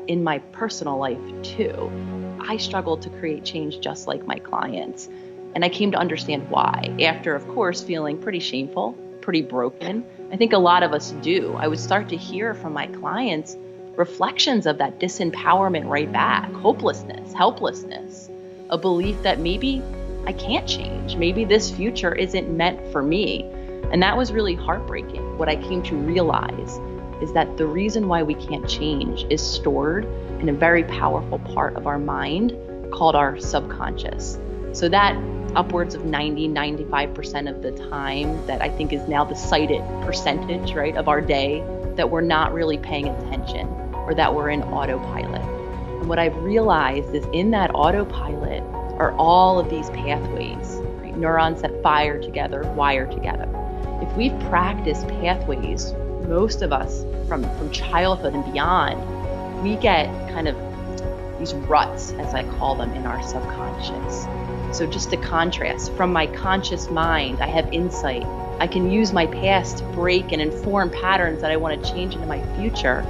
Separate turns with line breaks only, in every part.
in my personal life too. I struggled to create change just like my clients. And I came to understand why, after, of course, feeling pretty shameful, pretty broken. I think a lot of us do. I would start to hear from my clients reflections of that disempowerment right back, hopelessness, helplessness, a belief that maybe I can't change. Maybe this future isn't meant for me. And that was really heartbreaking. What I came to realize is that the reason why we can't change is stored in a very powerful part of our mind called our subconscious. So that upwards of 95% of the time that I think is now the cited percentage, right, of our day that we're not really paying attention or that we're in autopilot. And what I've realized is in that autopilot are all of these pathways, right? Neurons that fire together, wire together. If we've practiced pathways, most of us from childhood and beyond, we get kind of these ruts, as I call them, in our subconscious. So just to contrast, from my conscious mind, I have insight. I can use my past to break and inform patterns that I want to change into my future.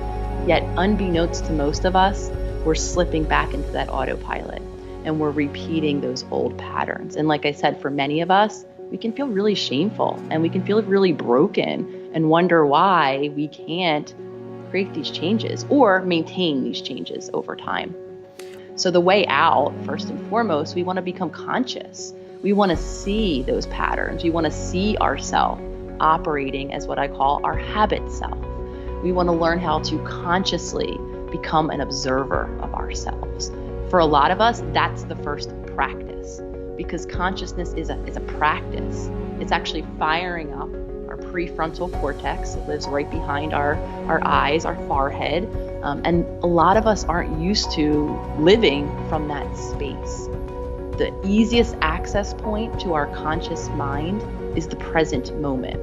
Yet unbeknownst to most of us, we're slipping back into that autopilot and we're repeating those old patterns. And like I said, for many of us, we can feel really shameful and we can feel really broken and wonder why we can't create these changes or maintain these changes over time. So the way out, first and foremost, we want to become conscious. We want to see those patterns. We want to see ourselves operating as what I call our habit self. We want to learn how to consciously become an observer of ourselves. For a lot of us, that's the first practice because consciousness is a practice. It's actually firing up our prefrontal cortex. It lives right behind our eyes, our forehead. And a lot of us aren't used to living from that space. The easiest access point to our conscious mind is the present moment.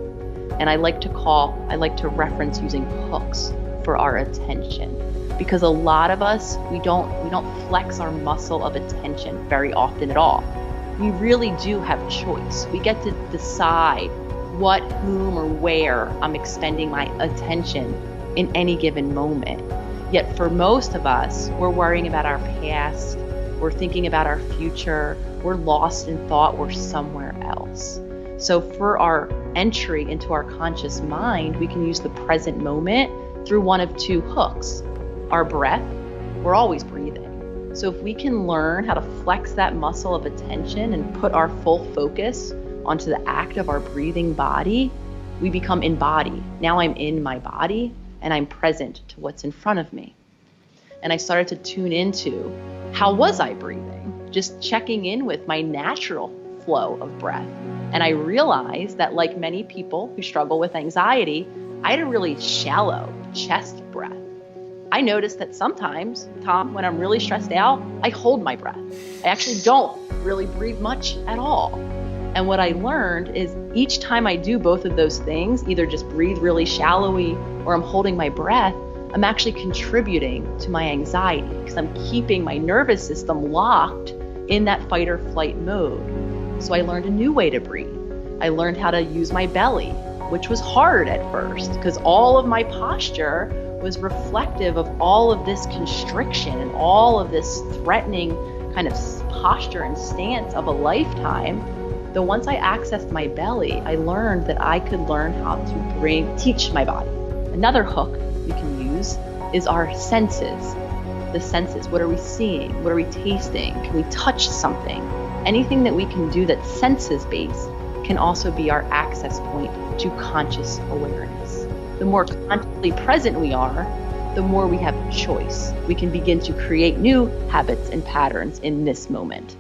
And I like to reference using hooks for our attention because a lot of us, we don't flex our muscle of attention very often at all. We really do have choice. We get to decide what, whom, or where I'm expending my attention in any given moment. Yet for most of us, we're worrying about our past, we're thinking about our future, we're lost in thought, we're somewhere else. So for our entry into our conscious mind, we can use the present moment through one of two hooks. Our breath, we're always breathing. So if we can learn how to flex that muscle of attention and put our full focus onto the act of our breathing body, we become embodied. Now I'm in my body and I'm present to what's in front of me. And I started to tune into how was I breathing? Just checking in with my natural flow of breath. And I realized that like many people who struggle with anxiety, I had a really shallow chest breath. I noticed that sometimes, Tom, when I'm really stressed out, I hold my breath. I actually don't really breathe much at all. And what I learned is each time I do both of those things, either just breathe really shallowly or I'm holding my breath, I'm actually contributing to my anxiety because I'm keeping my nervous system locked in that fight or flight mode. So I learned a new way to breathe. I learned how to use my belly, which was hard at first because all of my posture was reflective of all of this constriction and all of this threatening kind of posture and stance of a lifetime. Though once I accessed my belly, I learned that I could learn how to teach my body. Another hook we can use is our senses. The senses, what are we seeing? What are we tasting? Can we touch something? Anything that we can do that's senses-based can also be our access point to conscious awareness. The more consciously present we are, the more we have choice. We can begin to create new habits and patterns in this moment.